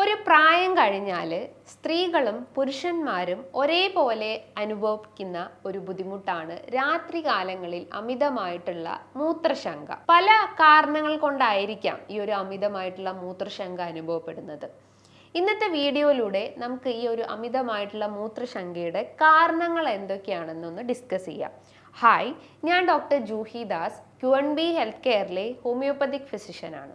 ഒരു പ്രായം കഴിഞ്ഞാൽ സ്ത്രീകളും പുരുഷന്മാരും ഒരേപോലെ അനുഭവിക്കുന്ന ഒരു ബുദ്ധിമുട്ടാണ് രാത്രി കാലങ്ങളിൽ അമിതമായിട്ടുള്ള മൂത്രശങ്ക. പല കാരണങ്ങൾ കൊണ്ടായിരിക്കാം ഈ ഒരു അമിതമായിട്ടുള്ള മൂത്രശങ്ക അനുഭവപ്പെടുന്നത്. ഇന്നത്തെ വീഡിയോയിലൂടെ നമുക്ക് ഈ ഒരു അമിതമായിട്ടുള്ള മൂത്രശങ്കയുടെ കാരണങ്ങൾ എന്തൊക്കെയാണെന്നൊന്ന് ഡിസ്കസ് ചെയ്യാം. ഹായ്, ഞാൻ doctor Juhi Das, QNB health കെയറിലെ ഹോമിയോപ്പതിക് ഫിസിഷ്യനാണ്.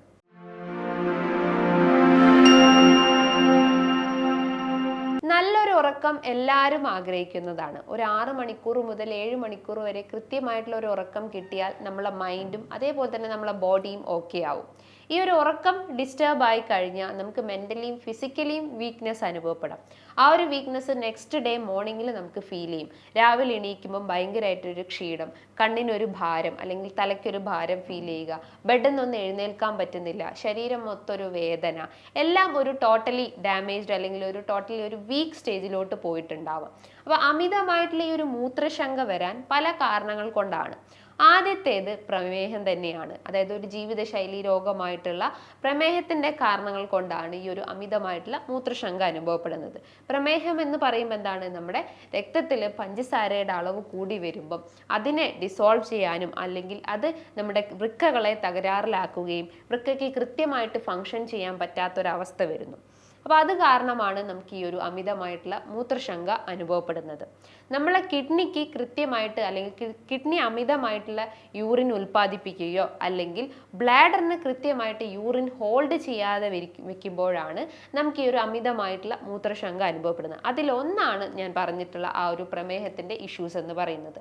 നല്ലൊരു ഉറക്കം എല്ലാവരും ആഗ്രഹിക്കുന്നതാണ്. ഒരു 6 മണിക്കൂർ മുതൽ 7 മണിക്കൂർ വരെ കൃത്യമായിട്ടുള്ള ഒരു ഉറക്കം കിട്ടിയാൽ നമ്മളെ മൈൻഡും അതേപോലെ തന്നെ നമ്മളെ ബോഡിയും ഓക്കെ ആവും. ഈ ഒരു ഉറക്കം ഡിസ്റ്റർബ് ആയി കഴിഞ്ഞാൽ നമുക്ക് മെൻ്റലിയും ഫിസിക്കലിയും വീക്ക്നെസ് അനുഭവപ്പെടാം. ആ ഒരു വീക്ക്നെസ് നെക്സ്റ്റ് ഡേ മോർണിംഗിൽ നമുക്ക് ഫീൽ ചെയ്യും. രാവിലെ എണീക്കുമ്പം ഭയങ്കരമായിട്ടൊരു ക്ഷീണം, കണ്ണിനൊരു ഭാരം അല്ലെങ്കിൽ തലയ്ക്കൊരു ഭാരം ഫീൽ ചെയ്യുക, ബെഡിൽ നിന്നൊന്നും എഴുന്നേൽക്കാൻ പറ്റുന്നില്ല, ശരീരം മൊത്തം ഒരു വേദന, എല്ലാം ഒരു ടോട്ടലി ഡാമേജ്ഡ് അല്ലെങ്കിൽ ഒരു ടോട്ടലി ഒരു വീക്ക് സ്റ്റേജിലോട്ട് പോയിട്ടുണ്ടാവാം. അപ്പോൾ അമിതമായിട്ടുള്ള ഈ ഒരു മൂത്രശങ്ക വരാൻ പല കാരണങ്ങൾ കൊണ്ടാണ്. ആദ്യത്തേത് പ്രമേഹം തന്നെയാണ്. അതായത് ഒരു ജീവിതശൈലി രോഗമായിട്ടുള്ള പ്രമേഹത്തിന്റെ കാരണങ്ങൾ കൊണ്ടാണ് ഈ ഒരു അമിതമായിട്ടുള്ള മൂത്രശങ്ക അനുഭവപ്പെടുന്നത്. പ്രമേഹം എന്ന് പറയുമ്പോൾ എന്താണ്? നമ്മുടെ രക്തത്തിൽ പഞ്ചസാരയുടെ അളവ് കൂടി വരുമ്പം അതിനെ ഡിസോൾവ് ചെയ്യാനും അല്ലെങ്കിൽ അത് നമ്മുടെ വൃക്കകളെ തകരാറിലാക്കുകയും വൃക്കയ്ക്ക് കൃത്യമായിട്ട് ഫങ്ഷൻ ചെയ്യാൻ പറ്റാത്തൊരവസ്ഥ വരുന്നു. അപ്പോൾ അത് കാരണമാണ് നമുക്ക് ഈ ഒരു അമിതമായിട്ടുള്ള മൂത്രശങ്ക അനുഭവപ്പെടുന്നത്. നമ്മളെ കിഡ്നിക്ക് കൃത്യമായിട്ട് അല്ലെങ്കിൽ കിഡ്നി അമിതമായിട്ടുള്ള യൂറിൻ ഉൽപ്പാദിപ്പിക്കുകയോ അല്ലെങ്കിൽ ബ്ലാഡറിന് കൃത്യമായിട്ട് യൂറിൻ ഹോൾഡ് ചെയ്യാതെ വെക്കുമ്പോഴാണ് നമുക്ക് ഈ ഒരു അമിതമായിട്ടുള്ള മൂത്രശങ്ക അനുഭവപ്പെടുന്നത്. അതിലൊന്നാണ് ഞാൻ പറഞ്ഞിട്ടുള്ള ആ ഒരു പ്രമേഹത്തിന്റെ ഇഷ്യൂസ് എന്ന് പറയുന്നത്.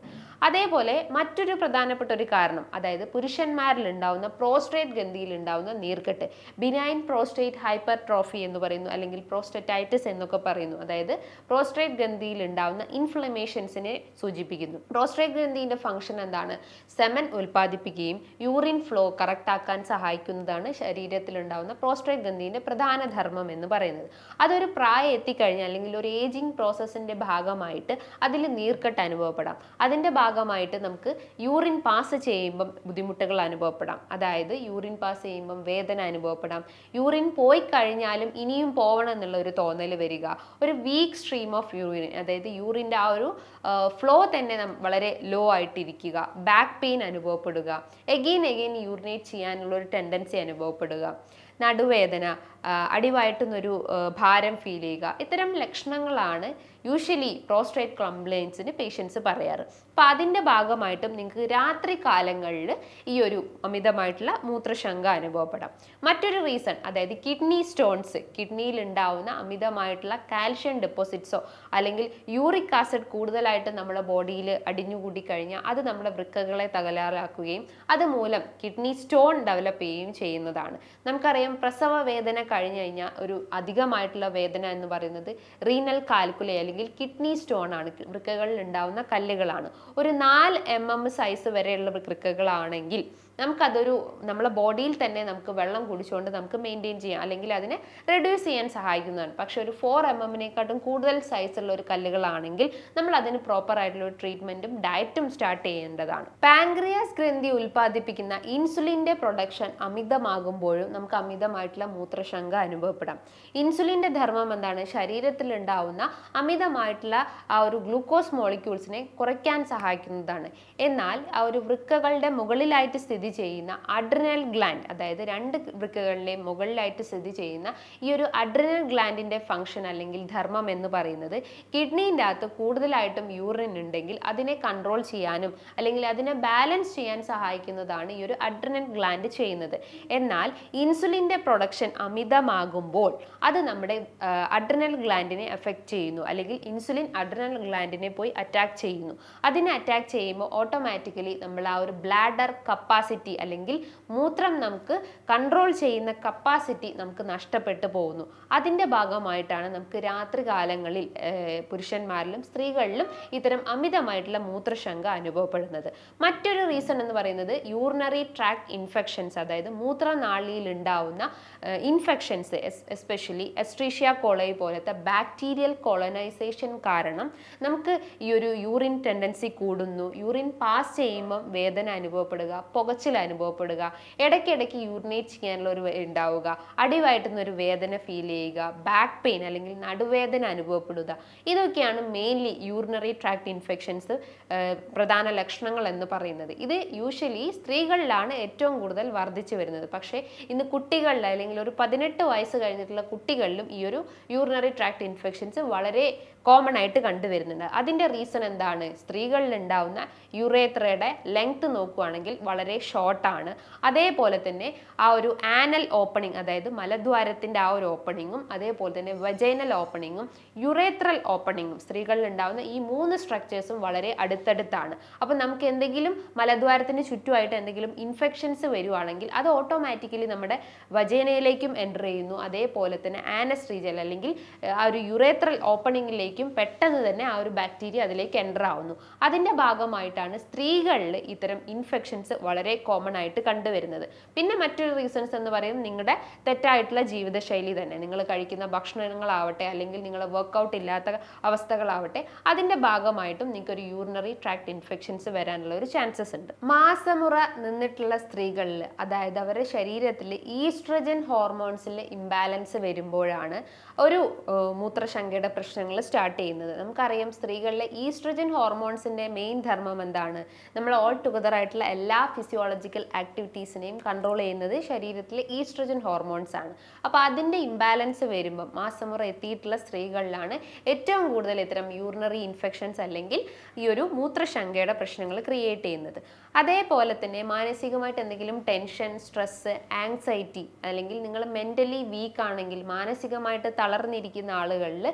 അതേപോലെ മറ്റൊരു പ്രധാനപ്പെട്ട ഒരു കാരണം, അതായത് പുരുഷന്മാരിൽ ഉണ്ടാവുന്ന പ്രോസ്റ്റേറ്റ് ഗ്രന്ഥിയിൽ ഉണ്ടാവുന്ന നീർക്കെട്ട്, ബിനൈൻ പ്രോസ്റ്റേറ്റ് ഹൈപ്പർട്രോഫി എന്ന് പറയുന്നു, അല്ലെങ്കിൽ പ്രോസ്റ്റേറ്റൈറ്റിസ് എന്നൊക്കെ പറയുന്നു. അതായത് പ്രോസ്റ്റേറ്റ് ഗ്രന്ഥിയിൽ ഉണ്ടാവുന്ന ഇൻഫ്ലമേഷൻസിനെ സൂചിപ്പിക്കുന്നു. പ്രോസ്റ്റേറ്റ് ഗ്രന്ഥിന്റെ ഫംഗ്ഷൻ എന്താണ്? സെമൻ ഉൽപ്പാദിപ്പിക്കുകയും യൂറിൻ ഫ്ലോ കറക്റ്റ് ആക്കാൻ സഹായിക്കുന്നതാണ് ശരീരത്തിൽ ഉണ്ടാവുന്ന പ്രോസ്റ്റേറ്റ് ഗ്രന്ഥിന്റെ പ്രധാന ധർമ്മം എന്ന് പറയുന്നത്. അതൊരു പ്രായം എത്തിക്കഴിഞ്ഞാൽ അല്ലെങ്കിൽ ഒരു ഏജിങ് പ്രോസസ്സിന്റെ ഭാഗമായിട്ട് അതിൽ നീർക്കെട്ട് അനുഭവപ്പെടാം. അതിന്റെ ഭാഗമായിട്ട് നമുക്ക് യൂറിൻ പാസ് ചെയ്യുമ്പം ബുദ്ധിമുട്ടുകൾ അനുഭവപ്പെടാം. അതായത് യൂറിൻ പാസ് ചെയ്യുമ്പം വേദന അനുഭവപ്പെടാം. യൂറിൻ പോയി കഴിഞ്ഞാലും ഇനിയും പോവണം എന്നുള്ള ഒരു തോന്നൽ വരിക, ഒരു വീക്ക് സ്ട്രീം ഓഫ് യൂറിൻ, അതായത് യൂറിൻ്റെ ആ ഒരു ഫ്ലോ തന്നെ വളരെ ലോ ആയിട്ടിരിക്കുക, ബാക്ക് പെയിൻ അനുഭവപ്പെടുക, എഗെയിൻ യൂറിനേറ്റ് ചെയ്യാനുള്ള ഒരു ടെൻഡൻസി അനുഭവപ്പെടുക, നടുവേദന, അടിവയറ്റുന്നൊരു ഭാരം ഫീൽ ചെയ്യുക. ഇത്തരം ലക്ഷണങ്ങളാണ് യൂഷ്വലി പ്രോസ്റ്റേറ്റ് കംപ്ലയിൻസിന് പേഷ്യൻസ് പറയാറ്. അപ്പം അതിൻ്റെ ഭാഗമായിട്ടും നിങ്ങൾക്ക് രാത്രി കാലങ്ങളിൽ ഈ ഒരു അമിതമായിട്ടുള്ള മൂത്രശങ്ക അനുഭവപ്പെടാം. മറ്റൊരു റീസൺ, അതായത് കിഡ്നി സ്റ്റോൺസ്, കിഡ്നിയിൽ ഉണ്ടാവുന്ന അമിതമായിട്ടുള്ള കാൽഷ്യം ഡെപ്പോസിറ്റ്സോ അല്ലെങ്കിൽ യൂറിക് ആസിഡ് കൂടുതലായിട്ട് നമ്മുടെ ബോഡിയിൽ അടിഞ്ഞുകൂടി കഴിഞ്ഞാൽ അത് നമ്മുടെ വൃക്കകളെ തകരാറാക്കുകയും അതുമൂലം കിഡ്നി സ്റ്റോൺ ഡെവലപ്പ് ചെയ്യുകയും ചെയ്യുന്നതാണ്. നമുക്കറിയാം, പ്രസവ വേദന കഴിഞ്ഞു കഴിഞ്ഞാൽ ഒരു അധികമായിട്ടുള്ള വേദന എന്ന് പറയുന്നത് റീനൽ കാൽക്കുലേ അല്ലെങ്കിൽ കിഡ്നി സ്റ്റോൺ ആണ്. വൃക്കകളിൽ ഉണ്ടാവുന്ന കല്ലുകളാണ്. ഒരു 4 mm സൈസ് വരെയുള്ള വൃക്കകളാണെങ്കിൽ നമുക്കതൊരു നമ്മളെ ബോഡിയിൽ തന്നെ നമുക്ക് വെള്ളം കുടിച്ചുകൊണ്ട് നമുക്ക് മെയിൻറ്റെയിൻ ചെയ്യാം അല്ലെങ്കിൽ അതിനെ റെഡ്യൂസ് ചെയ്യാൻ സഹായിക്കുന്നതാണ്. പക്ഷെ ഒരു 4 mm കൂടുതൽ സൈസുള്ള ഒരു കല്ലുകളാണെങ്കിൽ നമ്മൾ അതിന് പ്രോപ്പർ ആയിട്ടുള്ള ഒരു ട്രീറ്റ്മെന്റും ഡയറ്റും സ്റ്റാർട്ട് ചെയ്യേണ്ടതാണ്. പാൻക്രിയാസ് ഗ്രന്ഥി ഉൽപ്പാദിപ്പിക്കുന്ന ഇൻസുലിന്റെ പ്രൊഡക്ഷൻ അമിതമാകുമ്പോഴും നമുക്ക് അമിതമായിട്ടുള്ള മൂത്രശങ്ക അനുഭവപ്പെടാം. ഇൻസുലിന്റെ ധർമ്മം എന്താണ്? ശരീരത്തിൽ ഉണ്ടാവുന്ന അമിതമായിട്ടുള്ള ആ ഒരു ഗ്ലൂക്കോസ് മോളിക്യൂൾസിനെ കുറയ്ക്കാൻ സഹായിക്കുന്നതാണ്. എന്നാൽ ആ ഒരു വൃക്കകളുടെ മുകളിലായിട്ട് സ്ഥിതി ചെയ്യുന്ന അഡ്രിനൽ ഗ്ലാൻഡ്, അതായത് 2 വൃക്കകളിലെയും മുകളിലായിട്ട് സ്ഥിതി ചെയ്യുന്ന ഈ ഒരു അഡ്രിനൽ ഗ്ലാൻഡിന്റെ ഫംഗ്ഷൻ അല്ലെങ്കിൽ ധർമ്മം എന്ന് പറയുന്നത് കിഡ്നീൻ്റെ അകത്ത് കൂടുതലായിട്ടും യൂറിൻ ഉണ്ടെങ്കിൽ അതിനെ കൺട്രോൾ ചെയ്യാനും അല്ലെങ്കിൽ അതിനെ ബാലൻസ് ചെയ്യാൻ സഹായിക്കുന്നതാണ് ഈ ഒരു അഡ്രിനൽ ഗ്ലാൻഡ് ചെയ്യുന്നത്. എന്നാൽ ഇൻസുലിൻ്റെ പ്രൊഡക്ഷൻ അമിതമാകുമ്പോൾ അത് നമ്മുടെ അഡ്രിനൽ ഗ്ലാൻഡിനെ എഫക്റ്റ് ചെയ്യുന്നു അല്ലെങ്കിൽ ഇൻസുലിൻ അഡ്രിനൽ ഗ്ലാൻഡിനെ പോയി അറ്റാക്ക് ചെയ്യുന്നു. അതിനെ അറ്റാക്ക് ചെയ്യുമ്പോൾ ഓട്ടോമാറ്റിക്കലി നമ്മൾ ആ ഒരു ബ്ലാഡർ കപ്പാസിറ്റി അല്ലെങ്കിൽ മൂത്രം നമുക്ക് കൺട്രോൾ ചെയ്യുന്ന കപ്പാസിറ്റി നമുക്ക് നഷ്ടപ്പെട്ടു പോകുന്നു. അതിൻ്റെ ഭാഗമായിട്ടാണ് നമുക്ക് രാത്രി കാലങ്ങളിൽ പുരുഷന്മാരിലും സ്ത്രീകളിലും ഇത്തരം അമിതമായിട്ടുള്ള മൂത്രശങ്ക അനുഭവപ്പെടുന്നത്. മറ്റൊരു റീസൺ എന്ന് പറയുന്നത് യൂറിനറി ട്രാക്ട് ഇൻഫെക്ഷൻസ്, അതായത് മൂത്രനാളിയിൽ ഉണ്ടാവുന്ന ഇൻഫെക്ഷൻസ്, എസ്പെഷ്യലി എസ്ട്രീഷ്യ കോളൈ പോലത്തെ ബാക്ടീരിയൽ കോളനൈസേഷൻ കാരണം നമുക്ക് ഈ ഒരു യൂറിൻ ടെൻഡൻസി കൂടുന്നു. യൂറിൻ പാസ് ചെയ്യുമ്പം വേദന അനുഭവപ്പെടുക, പുകച്ചിൽ ചൊറിച്ചിൽ അനുഭവപ്പെടുക, ഇടയ്ക്കിടയ്ക്ക് യൂറിനേറ്റ് ചെയ്യാനുള്ള ഒരു ഉണ്ടാവുക, അടിവയറ്റുന്ന ഒരു വേദന ഫീൽ ചെയ്യുക, ബാക്ക് പെയിൻ അല്ലെങ്കിൽ നടുവേദന അനുഭവപ്പെടുക, ഇതൊക്കെയാണ് മെയിൻലി യൂറിനറി ട്രാക്ട് ഇൻഫെക്ഷൻസ് പ്രധാന ലക്ഷണങ്ങൾ എന്ന് പറയുന്നത്. ഇത് യൂഷ്വലി സ്ത്രീകളിലാണ് ഏറ്റവും കൂടുതൽ വർദ്ധിച്ചു വരുന്നത്. പക്ഷേ ഇന്ന് കുട്ടികളിൽ അല്ലെങ്കിൽ ഒരു 18 വയസ്സ് കഴിഞ്ഞിട്ടുള്ള കുട്ടികളിലും ഈ ഒരു യൂറിനറി ട്രാക്ട് ഇൻഫെക്ഷൻസ് വളരെ കോമൺ ആയിട്ട് കണ്ടുവരുന്നുണ്ട്. അതിൻ്റെ റീസൺ എന്താണ്? സ്ത്രീകളിൽ ഉണ്ടാവുന്ന യുറേത്രയുടെ ലെങ്ത് നോക്കുകയാണെങ്കിൽ വളരെ ഷോർട്ടാണ്. അതേപോലെ തന്നെ ആ ഒരു ആനൽ ഓപ്പണിംഗ്, അതായത് മലദ്വാരത്തിൻ്റെ ആ ഒരു ഓപ്പണിങ്ങും അതേപോലെ തന്നെ വജൈനൽ ഓപ്പണിങ്ങും യുറേത്രൽ ഓപ്പണിങ്ങും സ്ത്രീകളിൽ ഉണ്ടാവുന്ന ഈ 3 സ്ട്രക്ചേഴ്സും വളരെ അടുത്തടുത്താണ്. അപ്പം നമുക്ക് എന്തെങ്കിലും മലദ്വാരത്തിന് ചുറ്റുമായിട്ട് എന്തെങ്കിലും ഇൻഫെക്ഷൻസ് വരുവാണെങ്കിൽ അത് ഓട്ടോമാറ്റിക്കലി നമ്മുടെ വജൈനയിലേക്കും എൻ്റർ ചെയ്യുന്നു. അതേപോലെ തന്നെ ആനസ് റീജിയൻ അല്ലെങ്കിൽ ആ ഒരു യുറേത്രൽ ഓപ്പണിങ്ങിലേക്ക് പെട്ടെന്ന് തന്നെ ആ ഒരു ബാക്ടീരിയ അതിലേക്ക് എൻ്റർ ആവുന്നു. അതിൻ്റെ ഭാഗമായിട്ടാണ് സ്ത്രീകളിൽ ഇത്തരം ഇൻഫെക്ഷൻസ് വളരെ കോമൺ ആയിട്ട് കണ്ടുവരുന്നത്. പിന്നെ മറ്റൊരു റീസൺസ് എന്ന് പറയുന്നത് നിങ്ങളുടെ തെറ്റായിട്ടുള്ള ജീവിതശൈലി തന്നെ. നിങ്ങൾ കഴിക്കുന്ന ഭക്ഷണങ്ങളാവട്ടെ അല്ലെങ്കിൽ നിങ്ങൾ വർക്കൗട്ട് ഇല്ലാത്ത അവസ്ഥകളാവട്ടെ, അതിൻ്റെ ഭാഗമായിട്ടും നിങ്ങൾക്ക് ഒരു യൂറിനറി ട്രാക്ട് ഇൻഫെക്ഷൻസ് വരാനുള്ള ഒരു ചാൻസസ് ഉണ്ട്. മാസമുറ നിന്നിട്ടുള്ള സ്ത്രീകളിൽ, അതായത് അവരുടെ ശരീരത്തിൽ ഈസ്ട്രജൻ ഹോർമോൺസിൽ ഇംബാലൻസ് വരുമ്പോഴാണ് ഒരു മൂത്രശങ്കയുടെ പ്രശ്നങ്ങൾ സ്റ്റാർട്ട് ചെയ്യുന്നത്. നമുക്കറിയാം സ്ത്രീകളിലെ ഈസ്ട്രജൻ ഹോർമോൺസിൻ്റെ മെയിൻ ധർമ്മം എന്താണ്? നമ്മൾ ഓൾ ടുഗദർ ആയിട്ടുള്ള എല്ലാ ഫിസിയോളജിക്കൽ ആക്ടിവിറ്റീസിനെയും കൺട്രോൾ ചെയ്യുന്നത് ശരീരത്തിലെ ഈസ്ട്രജൻ ഹോർമോൺസ് ആണ്. അപ്പോൾ അതിൻ്റെ ഇംബാലൻസ് വരുമ്പം മാസമുറ എത്തിയിട്ടുള്ള സ്ത്രീകളിലാണ് ഏറ്റവും കൂടുതൽ ഇത്തരം യൂറിനറി ഇൻഫെക്ഷൻസ് അല്ലെങ്കിൽ ഈ ഒരു മൂത്രശങ്കയുടെ പ്രശ്നങ്ങൾ ക്രിയേറ്റ് ചെയ്യുന്നത്. അതേപോലെ തന്നെ മാനസികമായിട്ട് എന്തെങ്കിലും ടെൻഷൻ, സ്ട്രെസ്, ആങ്സൈറ്റി അല്ലെങ്കിൽ നിങ്ങൾ മെൻ്റലി വീക്ക് ആണെങ്കിൽ, മാനസികമായിട്ട് തളർന്നിരിക്കുന്ന ആളുകളിൽ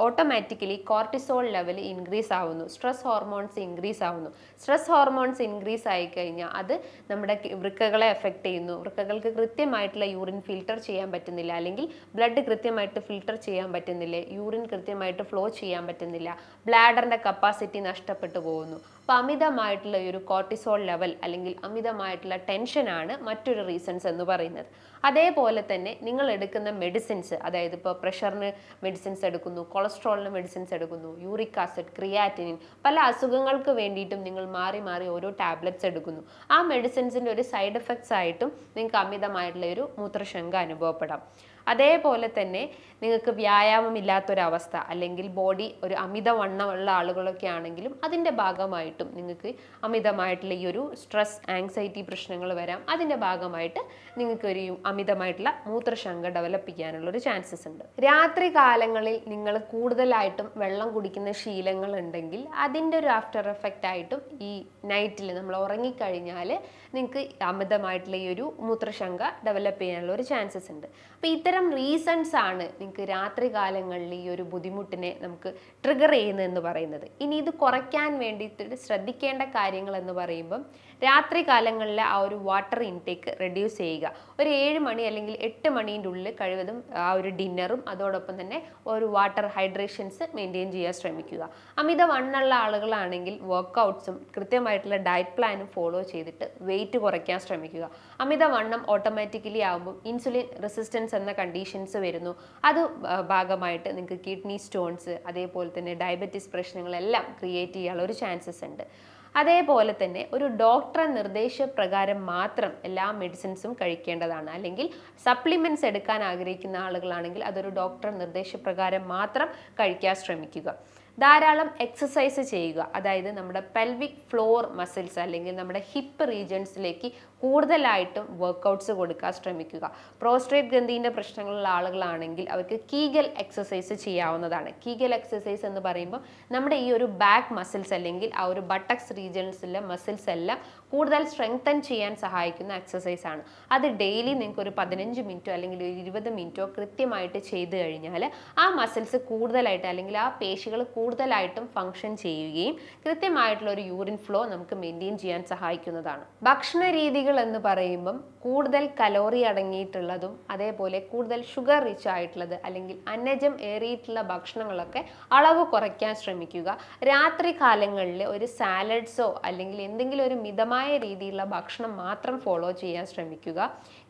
ഓട്ടോമാറ്റിക്കലി കോർട്ടിസോൾ ലെവൽ ഇൻക്രീസ് ആവുന്നു, സ്ട്രെസ് ഹോർമോൺസ് ഇൻക്രീസ് ആവുന്നു. സ്ട്രെസ് ഹോർമോൺസ് ഇൻക്രീസ് ആയി കഴിഞ്ഞാൽ അത് നമ്മുടെ വൃക്കകളെ എഫക്റ്റ് ചെയ്യുന്നു. വൃക്കകൾക്ക് കൃത്യമായിട്ടുള്ള യൂറിൻ ഫിൽട്ടർ ചെയ്യാൻ പറ്റുന്നില്ല, അല്ലെങ്കിൽ ബ്ലഡ് കൃത്യമായിട്ട് ഫിൽട്ടർ ചെയ്യാൻ പറ്റുന്നില്ല, യൂറിൻ കൃത്യമായിട്ട് ഫ്ലോ ചെയ്യാൻ പറ്റുന്നില്ല, ബ്ലാഡറിൻ്റെ കപ്പാസിറ്റി നഷ്ടപ്പെട്ടു പോകുന്നു. അപ്പോൾ അമിതമായിട്ടുള്ള ഈ ഒരു കോർട്ടിസോൾ ലെവൽ അല്ലെങ്കിൽ അമിതമായിട്ടുള്ള ടെൻഷനാണ് മറ്റൊരു റീസൺസ് എന്ന് പറയുന്നത്. അതേപോലെ തന്നെ നിങ്ങൾ എടുക്കുന്ന മെഡിസിൻസ്, അതായത് ഇപ്പോൾ പ്രഷറിന് മെഡിസിൻസ് എടുക്കുന്നു, കൊളസ്ട്രോളിന് മെഡിസിൻസ് എടുക്കുന്നു, യൂറിക് ആസിഡ്, ക്രിയാറ്റിനിൻ, പല അസുഖങ്ങൾക്ക് വേണ്ടിയിട്ടും നിങ്ങൾ മാറി മാറി ഓരോ ടാബ്ലറ്റ്സ് എടുക്കുന്നു. ആ മെഡിസിൻസിൻ്റെ ഒരു സൈഡ് എഫക്ട്സ് ആയിട്ടും നിങ്ങൾക്ക് അമിതമായിട്ടുള്ള ഒരു മൂത്രശങ്ക അനുഭവപ്പെടാം. അതേപോലെ തന്നെ നിങ്ങൾക്ക് വ്യായാമമില്ലാത്തൊരവസ്ഥ അല്ലെങ്കിൽ ബോഡി ഒരു അമിതവണ്ണമുള്ള ആളുകളൊക്കെ ആണെങ്കിലും അതിൻ്റെ ഭാഗമായിട്ടും നിങ്ങൾക്ക് അമിതമായിട്ടുള്ള ഈ ഒരു സ്ട്രെസ്, ആങ്സൈറ്റി പ്രശ്നങ്ങൾ വരാം. അതിൻ്റെ ഭാഗമായിട്ട് നിങ്ങൾക്ക് ഒരു അമിതമായിട്ടുള്ള മൂത്രശങ്ക ഡെവലപ്പ് ചെയ്യാനുള്ളൊരു ചാൻസസ് ഉണ്ട്. രാത്രി കാലങ്ങളിൽ നിങ്ങൾ കൂടുതലായിട്ടും വെള്ളം കുടിക്കുന്ന ശീലങ്ങൾ ഉണ്ടെങ്കിൽ അതിൻ്റെ ഒരു ആഫ്റ്റർ എഫക്റ്റ് ആയിട്ടും ഈ നൈറ്റിൽ നമ്മൾ ഉറങ്ങിക്കഴിഞ്ഞാൽ നിങ്ങൾക്ക് അമിതമായിട്ടുള്ള ഈ ഒരു മൂത്രശങ്ക ഡെവലപ്പ് ചെയ്യാനുള്ള ഒരു ചാൻസസ് ഉണ്ട്. അപ്പോൾ ഇത്തരം റീസൺസ് ആണ് നിങ്ങൾക്ക് രാത്രി കാലങ്ങളിൽ ഈ ഒരു ബുദ്ധിമുട്ടിനെ നമുക്ക് ട്രിഗർ ചെയ്യുന്നതെന്ന് പറയുന്നത്. ഇനി ഇത് കുറയ്ക്കാൻ വേണ്ടിയിട്ട് ശ്രദ്ധിക്കേണ്ട കാര്യങ്ങൾ എന്ന് പറയുമ്പം രാത്രി കാലങ്ങളിലെ ആ ഒരു വാട്ടർ ഇൻടേക്ക് റെഡ്യൂസ് ചെയ്യുക. ഒരു 7 മണി അല്ലെങ്കിൽ 8 മണീൻ്റെ ഉള്ളിൽ കഴിവതും ആ ഒരു ഡിന്നറും അതോടൊപ്പം തന്നെ ഒരു വാട്ടർ ഹൈഡ്രേഷൻസ് മെയിൻറ്റെയിൻ ചെയ്യാൻ ശ്രമിക്കുക. അമിതവണ്ണമുള്ള ആളുകളാണെങ്കിൽ വർക്കൗട്ട്സും കൃത്യമായിട്ടുള്ള ഡയറ്റ് പ്ലാനും ഫോളോ ചെയ്തിട്ട് വെയിറ്റ് കുറയ്ക്കാൻ ശ്രമിക്കുക. അമിതവണ്ണം ഓട്ടോമാറ്റിക്കലി ആകുമ്പോൾ ഇൻസുലിൻ റെസിസ്റ്റൻസ് എന്ന കണ്ടീഷൻസ് വരുന്നു. അത് ഭാഗമായിട്ട് നിങ്ങൾക്ക് കിഡ്നി സ്റ്റോൺസ് അതേപോലെ തന്നെ ഡയബറ്റീസ് പ്രശ്നങ്ങളെല്ലാം ക്രിയേറ്റ് ചെയ്യാനുള്ള ഒരു ചാൻസസ് ഉണ്ട്. അതേപോലെ തന്നെ ഒരു ഡോക്ടറെ നിർദ്ദേശപ്രകാരം മാത്രം എല്ലാ മെഡിസിൻസും കഴിക്കേണ്ടതാണ്. അല്ലെങ്കിൽ സപ്ലിമെൻറ്റ്സ് എടുക്കാൻ ആഗ്രഹിക്കുന്ന ആളുകളാണെങ്കിൽ അതൊരു ഡോക്ടർ നിർദ്ദേശപ്രകാരം മാത്രം കഴിക്കാൻ ശ്രമിക്കുക. ധാരാളം എക്സസൈസ് ചെയ്യുക, അതായത് നമ്മുടെ പെൽവിക് ഫ്ലോർ മസിൽസ് അല്ലെങ്കിൽ നമ്മുടെ ഹിപ്പ് റീജിയൻസിലേക്ക് കൂടുതലായിട്ടും വർക്കൗട്ട്സ് കൊടുക്കാൻ ശ്രമിക്കുക. പ്രോസ്ട്രേറ്റ് ഗ്രന്ഥിൻ്റെ പ്രശ്നങ്ങളുള്ള ആളുകളാണെങ്കിൽ അവർക്ക് കീഗൽ എക്സസൈസ് ചെയ്യാവുന്നതാണ്. കീഗൽ എക്സസൈസ് എന്ന് പറയുമ്പോൾ നമ്മുടെ ഈ ഒരു ബാക്ക് മസിൽസ് അല്ലെങ്കിൽ ആ ഒരു ബട്ടക്സ് റീജിയൻസിലെ മസിൽസ് എല്ലാം കൂടുതൽ സ്ട്രെങ്തൻ ചെയ്യാൻ സഹായിക്കുന്ന എക്സസൈസ് ആണ്. അത് ഡെയിലി നിങ്ങൾക്ക് ഒരു 15 മിനിറ്റോ അല്ലെങ്കിൽ ഒരു 20 മിനിറ്റോ കൃത്യമായിട്ട് ചെയ്ത് കഴിഞ്ഞാൽ ആ മസിൽസ് കൂടുതലായിട്ട് അല്ലെങ്കിൽ ആ പേശികൾ കൂടുതലായിട്ടും ഫങ്ഷൻ ചെയ്യുകയും കൃത്യമായിട്ടുള്ള ഒരു യൂറിൻ ഫ്ലോ നമുക്ക് മെയിൻറ്റെയിൻ ചെയ്യാൻ സഹായിക്കുന്നതാണ്. ഭക്ഷണ രീതികൾ എന്ന് പറയുമ്പം കൂടുതൽ കലോറി അടങ്ങിയിട്ടുള്ളതും അതേപോലെ കൂടുതൽ ഷുഗർ റിച്ച് ആയിട്ടുള്ളത് അല്ലെങ്കിൽ അന്നജം ഏറിയിട്ടുള്ള ഭക്ഷണങ്ങളൊക്കെ അളവ് കുറയ്ക്കാൻ ശ്രമിക്കുക. രാത്രി കാലങ്ങളിൽ ഒരു സാലഡ്സോ അല്ലെങ്കിൽ എന്തെങ്കിലും ഒരു മിതമായ രീതിയിലുള്ള ഭക്ഷണം മാത്രം ഫോളോ ചെയ്യാൻ ശ്രമിക്കുക.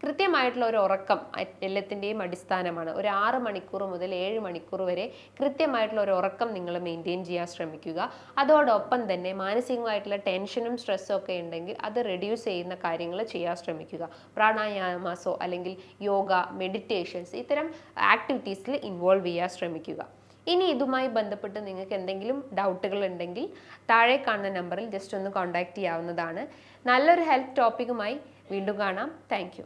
കൃത്യമായിട്ടുള്ള ഒരു ഉറക്കം എല്ലാത്തിൻ്റെയും അടിസ്ഥാനമാണ്. ഒരു 6 മണിക്കൂർ മുതൽ 7 മണിക്കൂർ വരെ കൃത്യമായിട്ടുള്ള ഒരു ഉറക്കം നിങ്ങൾ മെയിൻറ്റെയിൻ ചെയ്യാൻ ശ്രമിക്കുക. അതോടൊപ്പം തന്നെ മാനസികമായിട്ടുള്ള ടെൻഷനും സ്ട്രെസ്സും ഒക്കെ ഉണ്ടെങ്കിൽ അത് റെഡ്യൂസ് ചെയ്യുന്ന കാര്യങ്ങൾ ചെയ്യാൻ ശ്രമിക്കുക. പ്രാണായാമസോ അല്ലെങ്കിൽ യോഗ, മെഡിറ്റേഷൻസ് ഇത്തരം ആക്ടിവിറ്റീസിൽ ഇൻവോൾവ് ചെയ്യാൻ ശ്രമിക്കുക. ഇനി ഇതുമായി ബന്ധപ്പെട്ട് നിങ്ങൾക്ക് എന്തെങ്കിലും ഡൗട്ടുകൾ ഉണ്ടെങ്കിൽ താഴെ കാണുന്ന നമ്പറിൽ ജസ്റ്റ് ഒന്ന് കോൺടാക്റ്റ് ചെയ്യാവുന്നതാണ്. നല്ലൊരു ഹെൽത്ത് ടോപ്പിക്കുമായി വീണ്ടും കാണാം. താങ്ക്